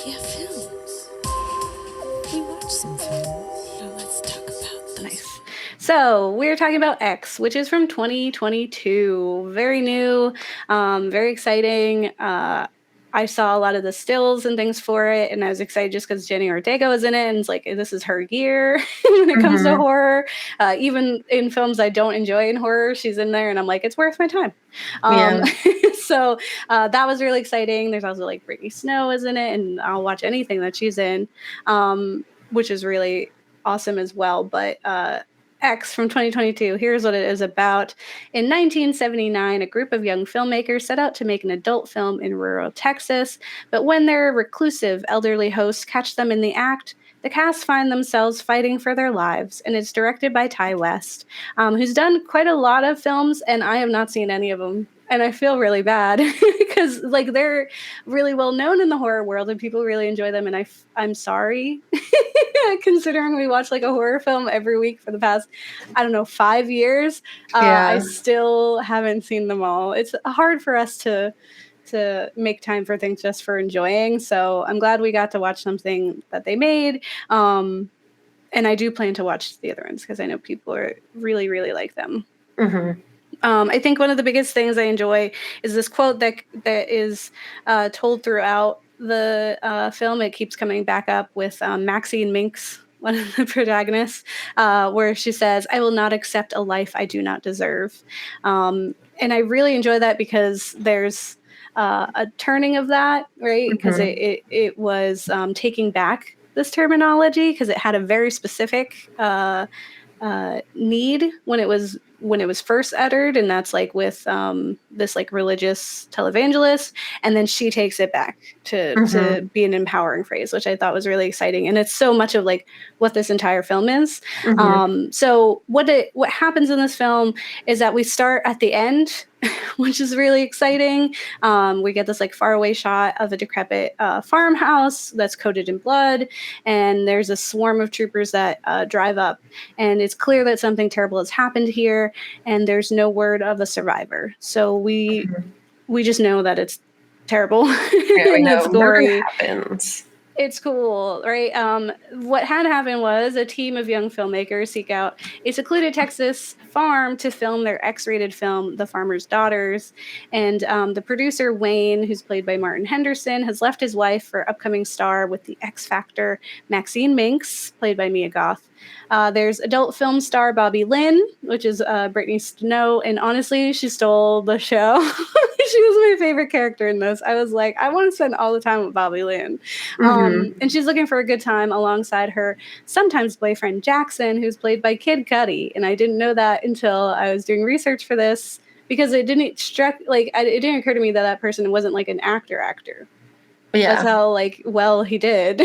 Yeah, films. We watched some films. So let's talk about those. Nice. So we're talking about X, which is from 2022. Very new, very exciting. I saw a lot of the stills and things for it, and I was excited just because Jenny Ortega was in it, and it's like, this is her year when it comes to horror. Even in films I don't enjoy in horror, she's in there, and I'm like, it's worth my time. So that was really exciting. There's also like Brittany Snow is in it, and I'll watch anything that she's in, which is really awesome as well. But X from 2022, here's what it is about. In 1979, a group of young filmmakers set out to make an adult film in rural Texas, but when their reclusive elderly hosts catch them in the act, the cast find themselves fighting for their lives, and it's directed by Ty West, who's done quite a lot of films, and I have not seen any of them. And I feel really bad because like they're really well known in the horror world and people really enjoy them. And I'm sorry, considering we watch like a horror film every week for the past, I don't know, 5 years. I still haven't seen them all. It's hard for us to make time for things just for enjoying. So I'm glad we got to watch something that they made. And I do plan to watch the other ones because I know people are really, really like them. Mm-hmm. I think one of the biggest things I enjoy is this quote that is told throughout the film. It keeps coming back up with Maxine Minks, one of the protagonists, where she says, "I will not accept a life I do not deserve." And I really enjoy that because there's a turning of that, right? Because it was taking back this terminology because it had a very specific need when it was first uttered, and that's like with this like religious televangelist, and then she takes it back to be an empowering phrase, which I thought was really exciting, and it's so much of like what this entire film is. So what happens in this film is that we start at the end, which is really exciting. We get this like faraway shot of a decrepit farmhouse that's coated in blood, and there's a swarm of troopers that drive up, and it's clear that something terrible has happened here, and there's no word of a survivor. So we just know that it's terrible. Yeah, we know it's gory. Happens. It's cool, right? What had happened was a team of young filmmakers seek out a secluded Texas farm to film their X-rated film, The Farmer's Daughters. And the producer, Wayne, who's played by Martin Henderson, has left his wife for upcoming star with the X Factor, Maxine Minks, played by Mia Goth. There's adult film star Bobby Lynn, which is Brittany Snow, and honestly, she stole the show. She was my favorite character in this. I was like, I want to spend all the time with Bobby Lynn. And she's looking for a good time alongside her sometimes boyfriend Jackson, who's played by Kid Cudi. And I didn't know that until I was doing research for this, because it didn't occur to me that person wasn't like an actor. Yeah. That's how like well he did.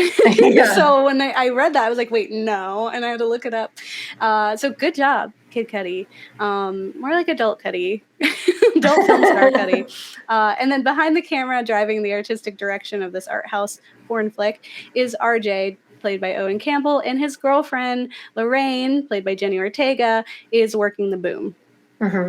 So when I read that, I was like, wait, no, and I had to look it up. So good job, Kid Cudi. More like adult Cudi, adult film star Cudi. And then behind the camera, driving the artistic direction of this art house porn flick, is RJ, played by Owen Campbell, and his girlfriend Lorraine, played by Jenny Ortega, is working the boom.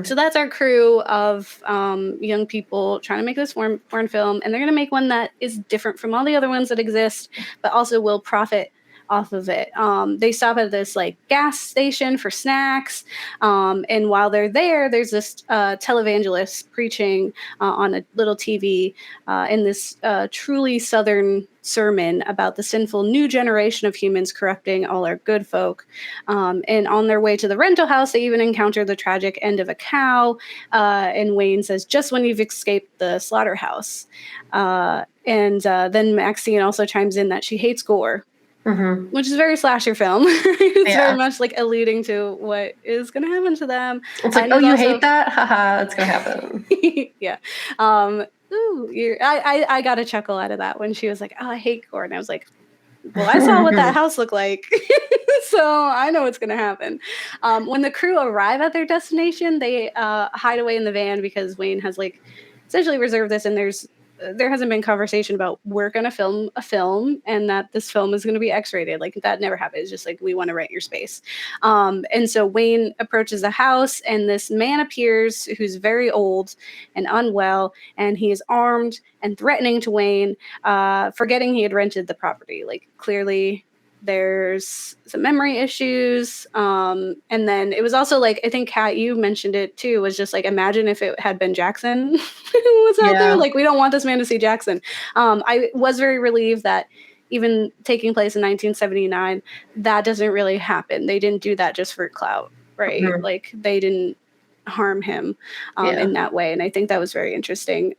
So that's our crew of young people trying to make this foreign film, and they're going to make one that is different from all the other ones that exist, but also will profit off of it. They stop at this like gas station for snacks, and while they're there, there's this televangelist preaching on a little TV in this truly Southern sermon about the sinful new generation of humans corrupting all our good folk. And on their way to the rental house, they even encounter the tragic end of a cow. And Wayne says, "Just when you've escaped the slaughterhouse." And then Maxine also chimes in that she hates gore. Which is a very slasher film. It's very much like alluding to what is going to happen to them. It's like, you hate that? Haha, it's going to happen. Yeah. I got a chuckle out of that when she was like, "Oh, I hate gore." And I was like, well, I saw what that house looked like. So I know what's going to happen. When the crew arrive at their destination, they hide away in the van because Wayne has like essentially reserved this, and there's there hasn't been conversation about we're going to film a film and that this film is going to be X-rated. Like that never happened. It's just like, we want to rent your space. And so Wayne approaches the house and this man appears who's very old and unwell, and he is armed and threatening to Wayne, forgetting he had rented the property. Like clearly there's some memory issues. And then it was also like, I think Kat, you mentioned it too, was just like, imagine if it had been Jackson who was out there. Like, we don't want this man to see Jackson. I was very relieved that even taking place in 1979, that doesn't really happen. They didn't do that just for clout, right? Mm-hmm. Like they didn't harm him in that way. And I think that was very interesting.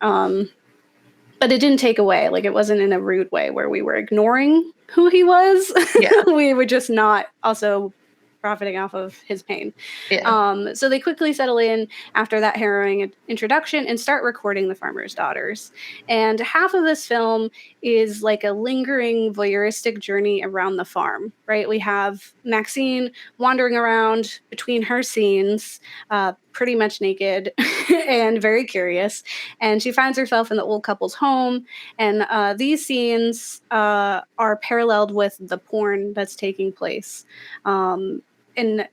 But it didn't take away, like it wasn't in a rude way where we were ignoring who he was. Yeah. We were just not also profiting off of his pain. Yeah. So they quickly settle in after that harrowing introduction and start recording the farmer's daughters. And half of this film is like a lingering voyeuristic journey around the farm, right? We have Maxine wandering around between her scenes, pretty much naked and very curious. And she finds herself in the old couple's home. And these scenes are paralleled with the porn that's taking place. And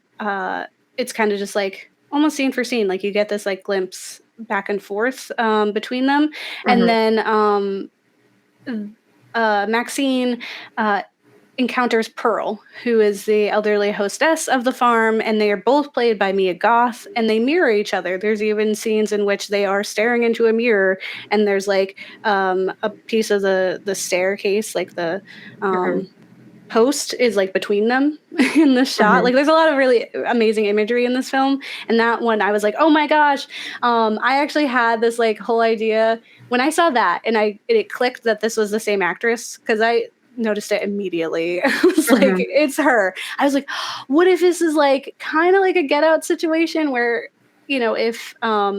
it's kind of just like almost scene for scene, like you get this like glimpse back and forth between them. Mm-hmm. And then Maxine encounters Pearl, who is the elderly hostess of the farm, and they are both played by Mia Goth, and they mirror each other. There's even scenes in which they are staring into a mirror, and there's like a piece of the staircase, like the post is like between them in the shot. Mm-hmm. Like there's a lot of really amazing imagery in this film, and that one I was like, oh my gosh. I actually had this like whole idea when I saw that, and it clicked that this was the same actress, because I noticed it immediately. I was like, it's her. I was like, what if this is like kind of like a Get Out situation where, you know, if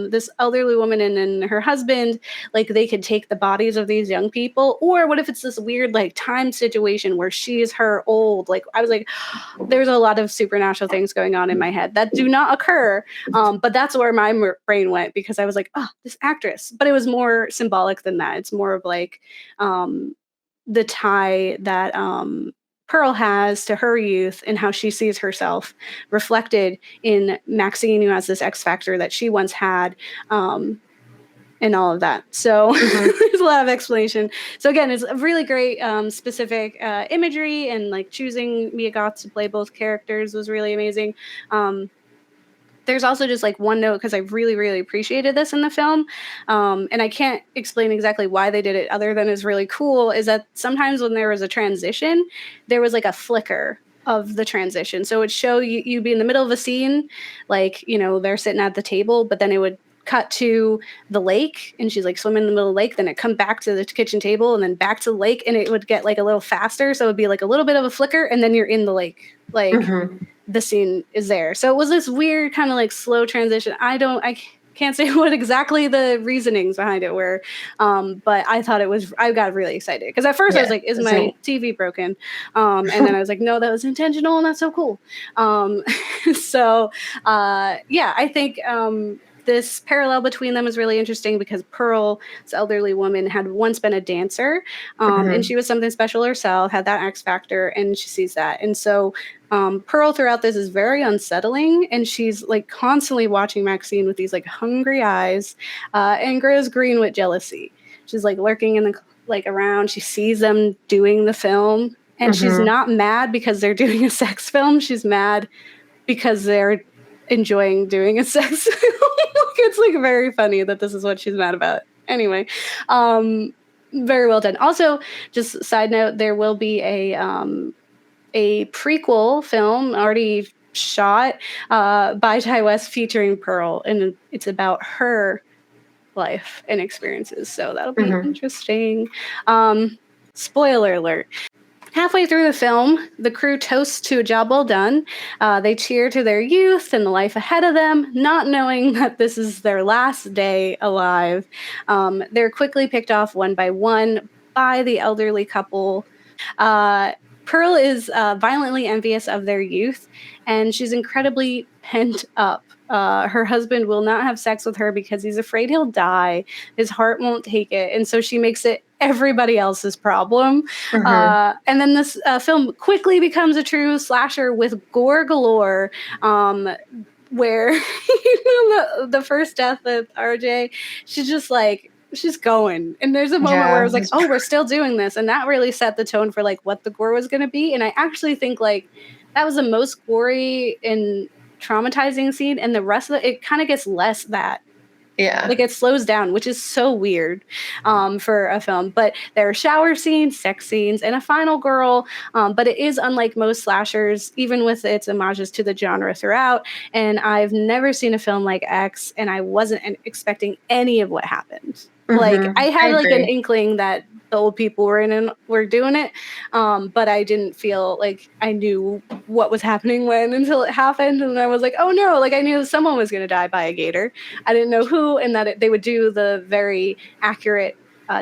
this elderly woman and her husband, like they could take the bodies of these young people, or what if it's this weird like time situation where she's her old, like I was like, there's a lot of supernatural things going on in my head that do not occur, but that's where my brain went, because I was like, oh, this actress. But it was more symbolic than that. It's more of like the tie that Pearl has to her youth and how she sees herself reflected in Maxine, who has this X factor that she once had, and all of that. So there's a lot of explanation. So again, it's a really great specific imagery, and like choosing Mia Goth to play both characters was really amazing. There's also just like one note, because I really, really appreciated this in the film. And I can't explain exactly why they did it other than it's really cool, is that sometimes when there was a transition, there was like a flicker of the transition. So it would show you'd be in the middle of a scene, like, you know, they're sitting at the table, but then it would cut to the lake and she's like swimming in the middle of the lake. Then it come back to the kitchen table and then back to the lake, and it would get like a little faster. So it would be like a little bit of a flicker, and then you're in the lake. Like the scene is there. So it was this weird kind of like slow transition. I can't say what exactly the reasonings behind it were, but I thought I got really excited, because at first I was like, is my TV broken? And then I was like, no, that was intentional, and that's so cool. I think this parallel between them is really interesting, because Pearl, this elderly woman, had once been a dancer, and she was something special herself, had that X factor, and she sees that. And so Pearl throughout this is very unsettling, and she's like constantly watching Maxine with these like hungry eyes, and grows green with jealousy. She's like lurking in the like around. She sees them doing the film, and she's not mad because they're doing a sex film. She's mad because they're enjoying doing a sex film. It's like very funny that this is what she's mad about. Anyway, very well done. Also, just side note, there will be a prequel film already shot by Ty West featuring Pearl, and it's about her life and experiences. So that'll be interesting. Spoiler alert. Halfway through the film, the crew toasts to a job well done. They cheer to their youth and the life ahead of them, not knowing that this is their last day alive. They're quickly picked off one by one by the elderly couple. Pearl is violently envious of their youth, and she's incredibly pent up her husband will not have sex with her because he's afraid he'll die. His heart won't take it. And so she makes it everybody else's problem. And then this film quickly becomes a true slasher with gore galore, where the first death of RJ, she's just like, she's going. And there's a moment where I was like, oh, we're still doing this. And that really set the tone for like what the gore was going to be. And I actually think like that was the most gory and traumatizing scene. And the rest of it kind of gets less that. Yeah. Like it slows down, which is so weird for a film. But there are shower scenes, sex scenes, and a final girl. But it is unlike most slashers, even with its homages to the genre throughout. And I've never seen a film like X, and I wasn't expecting any of what happened. Like I had like an inkling that the old people were doing it, but I didn't feel like I knew what was happening until it happened, and I was like, oh no! Like I knew someone was going to die by a gator. I didn't know who, and that they would do the very accurate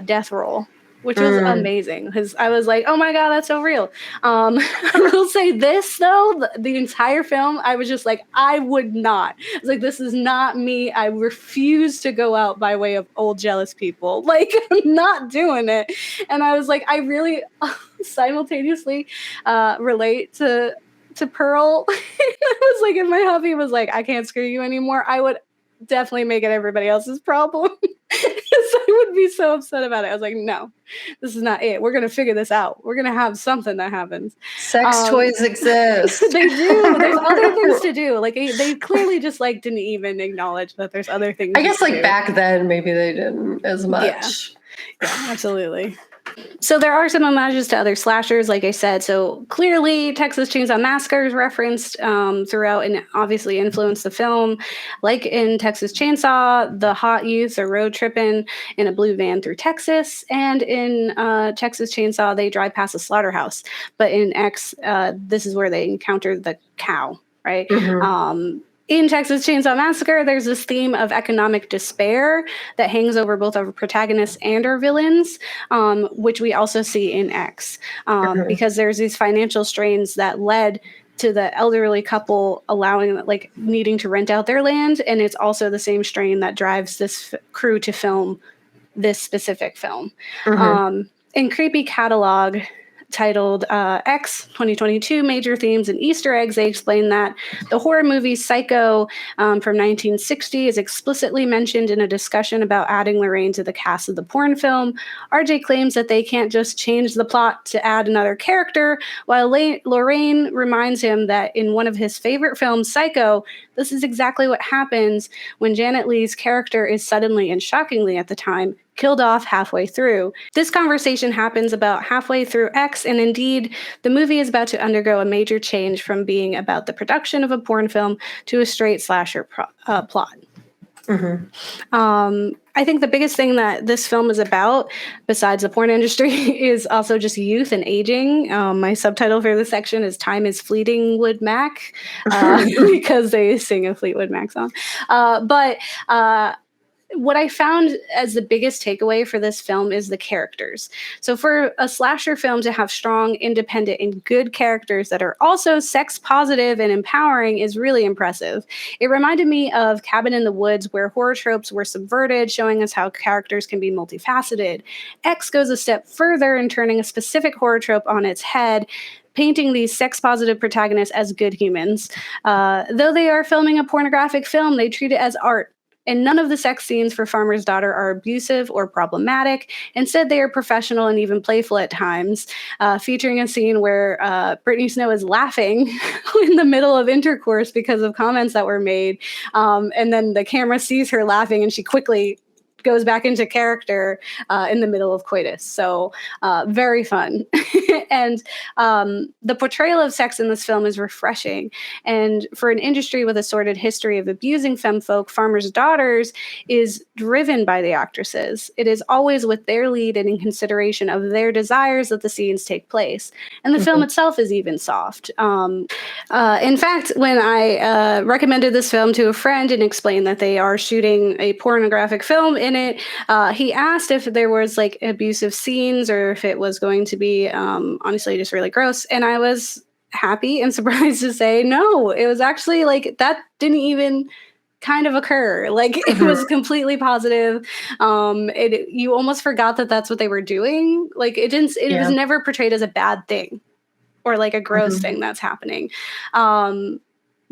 death roll, which was amazing because I was like, oh my god, that's so real. I will say this though, the entire film, I was just like, I would not. I was like, this is not me. I refuse to go out by way of old jealous people. Like, I'm not doing it. And I was like, I really simultaneously relate to Pearl. I was like, if my hubby was like, I can't screw you anymore, I would definitely make it everybody else's problem. I would be so upset about it. I was like, no, this is not it. We're going to figure this out. We're going to have something that happens. Sex toys exist. They do. There's other things to do. Like they clearly just like didn't even acknowledge that there's other things. I guess like back then, maybe they didn't as much. Yeah, absolutely. So there are some homages to other slashers, like I said. So clearly Texas Chainsaw Massacre is referenced throughout and obviously influenced the film. Like in Texas Chainsaw, the hot youths are road tripping in a blue van through Texas. And in Texas Chainsaw, they drive past a slaughterhouse. But in X, this is where they encounter the cow, right? In Texas Chainsaw Massacre, there's this theme of economic despair that hangs over both our protagonists and our villains, which we also see in X, because there's these financial strains that led to the elderly couple needing to rent out their land, and it's also the same strain that drives this crew to film this specific film. In Creepy Catalog, titled X 2022 Major Themes and Easter Eggs, they explain that the horror movie Psycho from 1960 is explicitly mentioned in a discussion about adding Lorraine to the cast of the porn film. RJ claims that they can't just change the plot to add another character, while Lorraine reminds him that in one of his favorite films, Psycho, this is exactly what happens when Janet Leigh's character is suddenly and shockingly at the time killed off halfway through. This conversation happens about halfway through X, and indeed, the movie is about to undergo a major change from being about the production of a porn film to a straight slasher plot. I think the biggest thing that this film is about, besides the porn industry, is also just youth and aging. My subtitle for this section is Time is Fleetwood Mac, because they sing a Fleetwood Mac song. But what I found as the biggest takeaway for this film is the characters. So for a slasher film to have strong, independent, and good characters that are also sex positive and empowering is really impressive. It reminded me of Cabin in the Woods, where horror tropes were subverted, showing us how characters can be multifaceted. X goes a step further in turning a specific horror trope on its head, painting these sex-positive protagonists as good humans. Though they are filming a pornographic film, they treat it as art. And none of the sex scenes for Farmer's Daughter are abusive or problematic. Instead, they are professional and even playful at times, featuring a scene where Brittany Snow is laughing in the middle of intercourse because of comments that were made. And then the camera sees her laughing and she quickly goes back into character in the middle of coitus. So very fun. And the portrayal of sex in this film is refreshing. And for an industry with a sordid history of abusing femfolk, Farmer's Daughters is driven by the actresses. It is always with their lead and in consideration of their desires that the scenes take place. And the film itself is even soft. In fact, when I recommended this film to a friend and explained that they are shooting a pornographic film in it, he asked if there was like abusive scenes or if it was going to be honestly just really gross, and I was happy and surprised to say no. It was actually like that didn't even kind of occur. Like it was completely positive. You almost forgot that that's what they were doing. Like it was never portrayed as a bad thing or like a gross thing that's happening.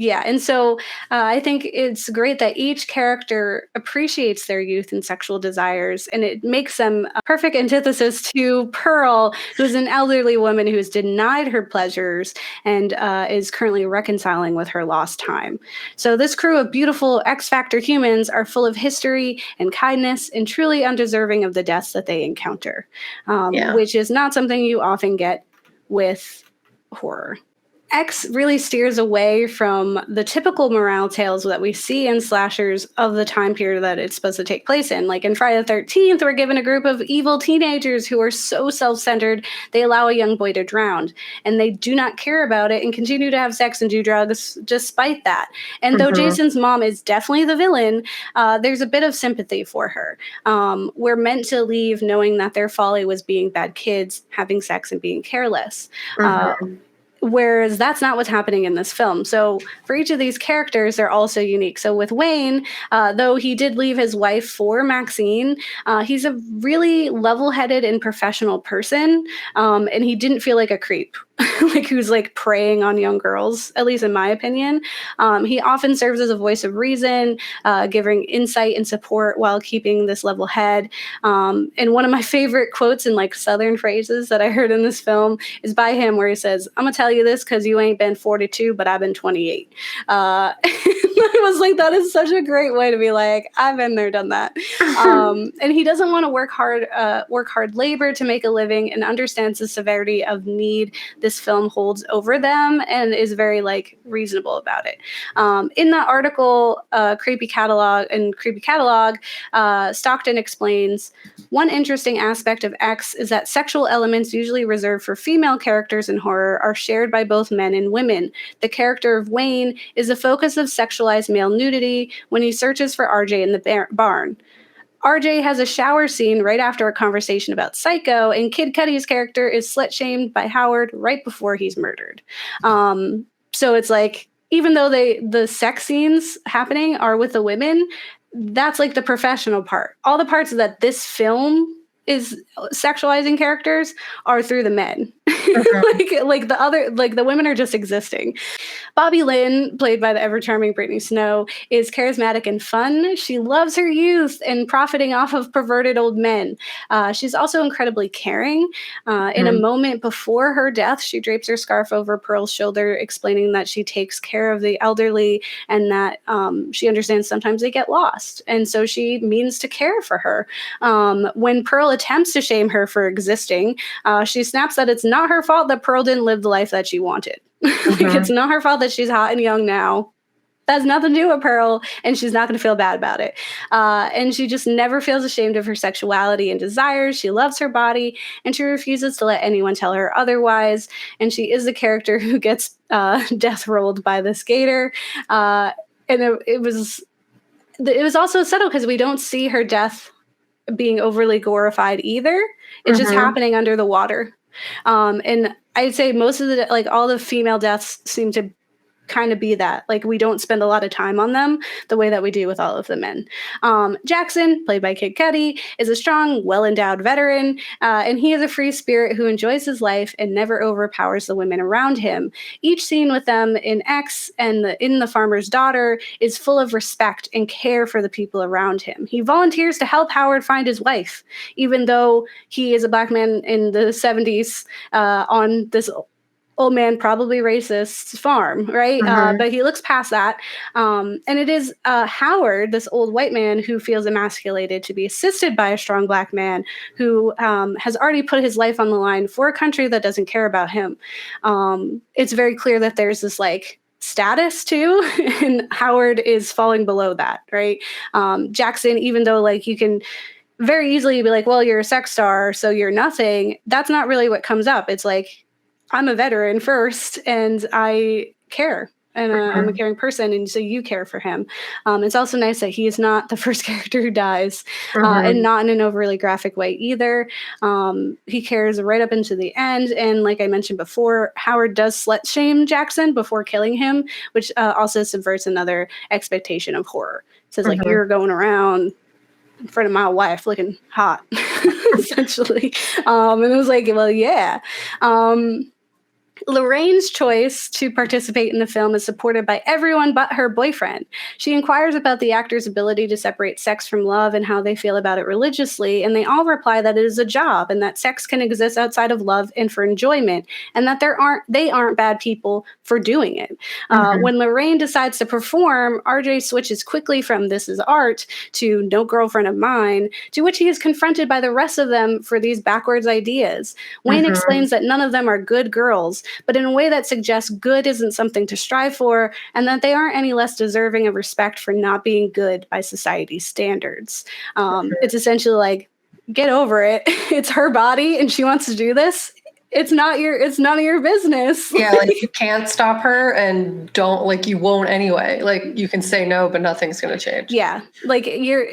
Yeah, and so I think it's great that each character appreciates their youth and sexual desires, and it makes them a perfect antithesis to Pearl, who's an elderly woman who's denied her pleasures and is currently reconciling with her lost time. So this crew of beautiful X-Factor humans are full of history and kindness and truly undeserving of the deaths that they encounter, which is not something you often get with horror. X really steers away from the typical morale tales that we see in slashers of the time period that it's supposed to take place in. Like in Friday the 13th, we're given a group of evil teenagers who are so self-centered, they allow a young boy to drown. And they do not care about it and continue to have sex and do drugs despite that. And though Jason's mom is definitely the villain, there's a bit of sympathy for her. We're meant to leave knowing that their folly was being bad kids, having sex, and being careless. Whereas that's not what's happening in this film. So for each of these characters, they're also unique. So with Wayne, though he did leave his wife for Maxine, he's a really level-headed and professional person, and he didn't feel like a creep. Like who's like preying on young girls, at least in my opinion. He often serves as a voice of reason, giving insight and support while keeping this level head. And one of my favorite quotes and like Southern phrases that I heard in this film is by him, where he says, "I'm gonna tell you this because you ain't been 42, but I've been 28." I was like, that is such a great way to be like, I've been there, done that. And he doesn't want to work hard labor to make a living, and understands the severity of need this film holds over them, and is very like reasonable about it. In that article, Creepy Catalog, Stockton explains, one interesting aspect of X is that sexual elements usually reserved for female characters in horror are shared by both men and women. The character of Wayne is the focus of sexualized male nudity when he searches for RJ in the barn. RJ has a shower scene right after a conversation about Psycho, and Kid Cudi's character is slut-shamed by Howard right before he's murdered. So it's like, even though the sex scenes happening are with the women, that's like the professional part. All the parts that this film is sexualizing characters are through the men. like the women are just existing. Bobby Lynn, played by the ever-charming Brittany Snow, is charismatic and fun. She loves her youth and profiting off of perverted old men. She's also incredibly caring. In a moment before her death, she drapes her scarf over Pearl's shoulder, explaining that she takes care of the elderly and that she understands sometimes they get lost. And so she means to care for her. When Pearl attempts to shame her for existing, she snaps that it's not her fault that Pearl didn't live the life that she wanted. Like, it's not her fault that she's hot and young now. That has nothing to do with Pearl, and she's not going to feel bad about it. And she just never feels ashamed of her sexuality and desires. She loves her body, and she refuses to let anyone tell her otherwise. And she is the character who gets death rolled by the skater. And it was also subtle because we don't see her death being overly glorified either. It's just happening under the water. And I'd say most of all the female deaths seem to kind of be that. Like, we don't spend a lot of time on them the way that we do with all of the men. Jackson, played by Kid Cudi, is a strong, well-endowed veteran, and he is a free spirit who enjoys his life and never overpowers the women around him. Each scene with them in X and in The Farmer's Daughter is full of respect and care for the people around him. He volunteers to help Howard find his wife, even though he is a black man in the 70s on this old man, probably racist farm, right? But he looks past that. And it is Howard, this old white man, who feels emasculated to be assisted by a strong black man who has already put his life on the line for a country that doesn't care about him. It's very clear that there's this like status too, and Howard is falling below that, right? Jackson, even though like you can very easily be like, well, you're a sex star, so you're nothing. That's not really what comes up. It's like, I'm a veteran first, and I care. I'm a caring person, and so you care for him. It's also nice that he is not the first character who dies, and not in an overly graphic way either. He cares right up into the end, and like I mentioned before, Howard does slut shame Jackson before killing him, which also subverts another expectation of horror. It says like, you're going around in front of my wife looking hot, essentially. And it was like, well, yeah. Lorraine's choice to participate in the film is supported by everyone but her boyfriend. She inquires about the actor's ability to separate sex from love and how they feel about it religiously, and they all reply that it is a job and that sex can exist outside of love and for enjoyment, and that they aren't bad people for doing it. When Lorraine decides to perform, RJ switches quickly from "this is art" to "no girlfriend of mine," to which he is confronted by the rest of them for these backwards ideas. Wayne explains that none of them are good girls, but in a way that suggests good isn't something to strive for, and that they aren't any less deserving of respect for not being good by society's standards. It's essentially like, get over it. It's her body, and she wants to do this. It's none of your business. Yeah, like you can't stop her, and you won't anyway. Like you can say no, but nothing's going to change. Yeah, like you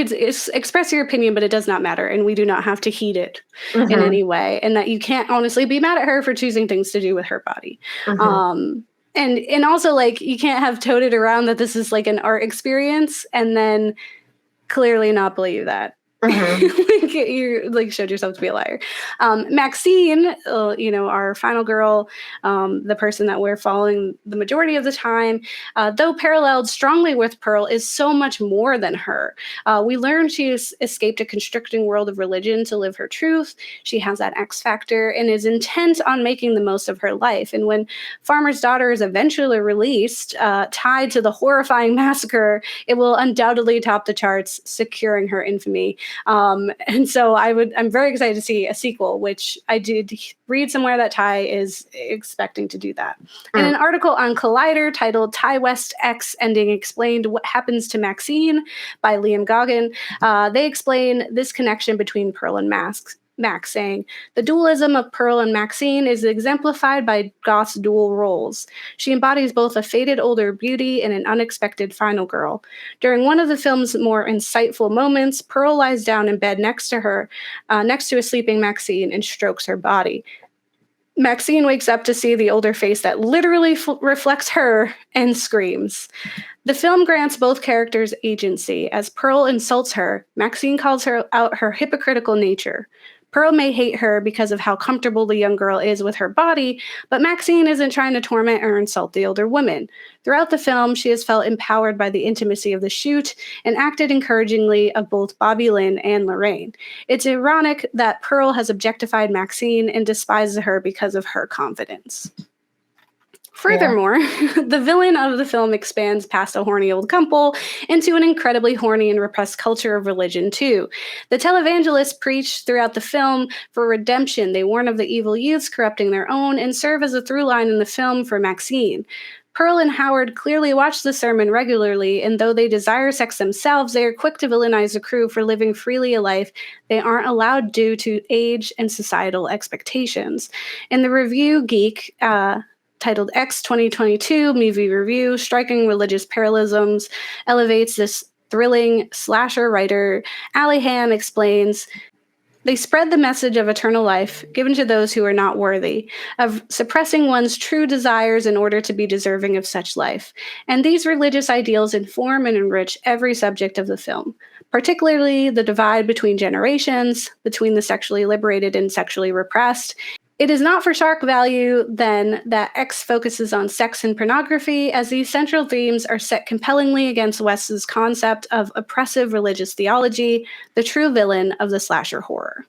could express your opinion, but it does not matter, and we do not have to heed it in any way. And that you can't honestly be mad at her for choosing things to do with her body. And also, like, you can't have toted around that this is like an art experience and then clearly not believe that. Like, you like showed yourself to be a liar. Maxine, our final girl, the person that we're following the majority of the time, though paralleled strongly with Pearl, is so much more than her. We learn she has escaped a constricting world of religion to live her truth. She has that X factor and is intent on making the most of her life. And when Farmer's Daughter is eventually released, tied to the horrifying massacre, it will undoubtedly top the charts, securing her infamy. And so I'm very excited to see a sequel, which I did read somewhere that Ty is expecting to do that. In an article on Collider titled "Ty West X Ending Explained: What Happens to Maxine" by Liam Goggin, they explain this connection between Pearl and Max, saying, "The dualism of Pearl and Maxine is exemplified by Goth's dual roles. She embodies both a faded older beauty and an unexpected final girl. During one of the film's more insightful moments, Pearl lies down in bed next to a sleeping Maxine, and strokes her body. Maxine wakes up to see the older face that literally reflects her and screams. The film grants both characters agency. As Pearl insults her, Maxine calls her out her hypocritical nature. Pearl may hate her because of how comfortable the young girl is with her body, but Maxine isn't trying to torment or insult the older woman. Throughout the film, she has felt empowered by the intimacy of the shoot and acted encouragingly of both Bobby Lynn and Lorraine. It's ironic that Pearl has objectified Maxine and despises her because of her confidence." Furthermore, the villain of the film expands past a horny old couple into an incredibly horny and repressed culture of religion, too. The televangelists preach throughout the film for redemption. They warn of the evil youths corrupting their own and serve as a through line in the film for Maxine. Pearl and Howard clearly watch the sermon regularly, and though they desire sex themselves, they are quick to villainize the crew for living freely a life they aren't allowed due to age and societal expectations. In the review Geek, titled X 2022 Movie Review, Striking Religious Parallelisms Elevates This Thrilling Slasher Writer, Allie Ham explains, "They spread the message of eternal life given to those who are not worthy, of suppressing one's true desires in order to be deserving of such life. And these religious ideals inform and enrich every subject of the film, particularly the divide between generations, between the sexually liberated and sexually repressed. It is not for shock value, then, that X focuses on sex and pornography, as these central themes are set compellingly against West's concept of oppressive religious theology, the true villain of the slasher horror."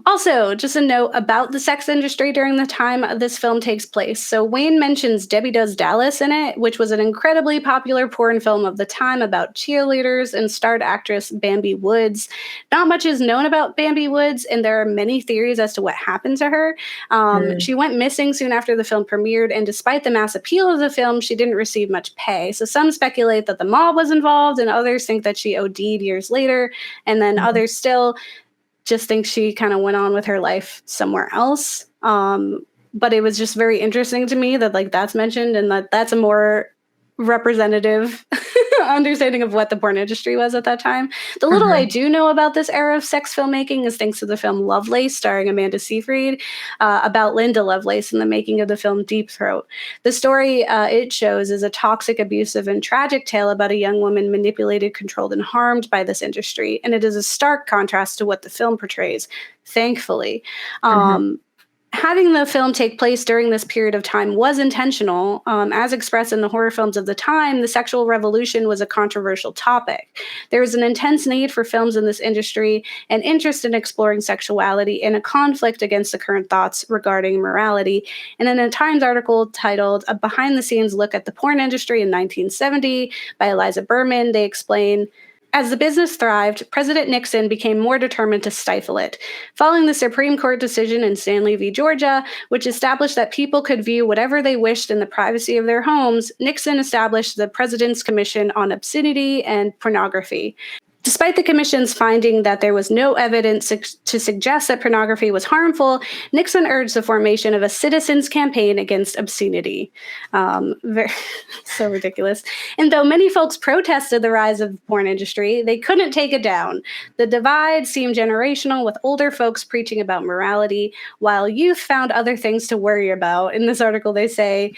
Also, just a note about the sex industry during the time this film takes place. So Wayne mentions Debbie Does Dallas in it, which was an incredibly popular porn film of the time about cheerleaders, and starred actress Bambi Woods. Not much is known about Bambi Woods, and there are many theories as to what happened to her. She went missing soon after the film premiered, and despite the mass appeal of the film, she didn't receive much pay. So some speculate that the mob was involved, and others think that she OD'd years later, and then others still just think she kind of went on with her life somewhere else. but it was just very interesting to me that like that's mentioned and that's a more representative understanding of what the porn industry was at that time. The little I do know about this era of sex filmmaking is thanks to the film Lovelace, starring Amanda Seyfried, about Linda Lovelace and the making of the film Deep Throat. The story it shows is a toxic, abusive, and tragic tale about a young woman manipulated, controlled, and harmed by this industry, and it is a stark contrast to what the film portrays, thankfully. Having the film take place during this period of time was intentional. As expressed in the horror films of the time, the sexual revolution was a controversial topic. There was an intense need for films in this industry, an interest in exploring sexuality, and a conflict against the current thoughts regarding morality. And in a Times article titled A Behind the Scenes Look at the Porn Industry in 1970 by Eliza Berman, they explain, as the business thrived, President Nixon became more determined to stifle it. Following the Supreme Court decision in Stanley v. Georgia, which established that people could view whatever they wished in the privacy of their homes, Nixon established the President's Commission on Obscenity and Pornography. Despite the commission's finding that there was no evidence to suggest that pornography was harmful, Nixon urged the formation of a citizens' campaign against obscenity. So ridiculous. And though many folks protested the rise of the porn industry, they couldn't take it down. The divide seemed generational, with older folks preaching about morality, while youth found other things to worry about. In this article, they say,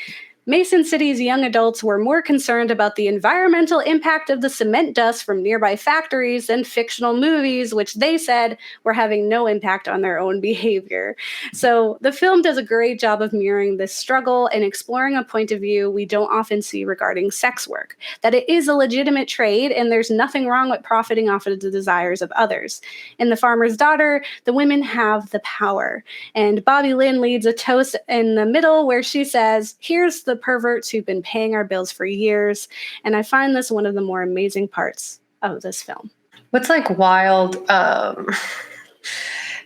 Mason City's young adults were more concerned about the environmental impact of the cement dust from nearby factories than fictional movies, which they said were having no impact on their own behavior. So the film does a great job of mirroring this struggle and exploring a point of view we don't often see regarding sex work, that it is a legitimate trade and there's nothing wrong with profiting off of the desires of others. In The Farmer's Daughter, the women have the power. And Bobby Lynn leads a toast in the middle where she says, "Here's the perverts who've been paying our bills for years." And I find this one of the more amazing parts of this film. What's like wild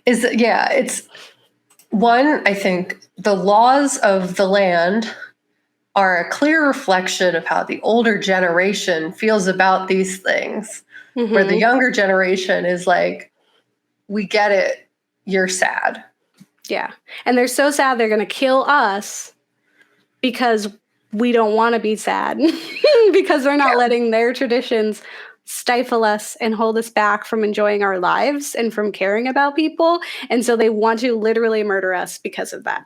is that, yeah, it's one, I think the laws of the land are a clear reflection of how the older generation feels about these things, where the younger generation is like, we get it, you're sad. Yeah. And they're so sad they're going to kill us because we don't want to be sad, because they're not letting their traditions stifle us and hold us back from enjoying our lives and from caring about people. And so they want to literally murder us because of that.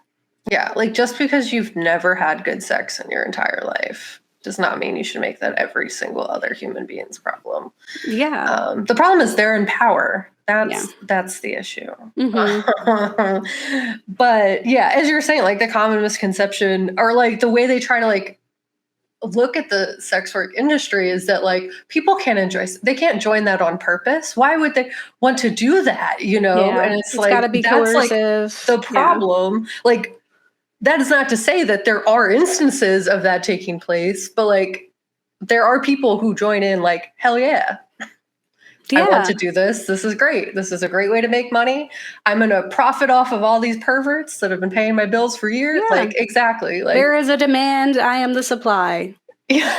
Yeah, like just because you've never had good sex in your entire life does not mean you should make that every single other human being's problem. Yeah. The problem is they're in power. That's the issue. But yeah, as you were saying, like the common misconception or like the way they try to like look at the sex work industry is that like people they can't join that on purpose. Why would they want to do that? You know, and it's like gotta be that's coercive. like the problem. Like that is not to say that there are instances of that taking place, but like there are people who join in like, hell yeah. I want to do this. This is great. This is a great way to make money. I'm going to profit off of all these perverts that have been paying my bills for years. Yeah. Like, exactly. Like, there is a demand. I am the supply. Yeah.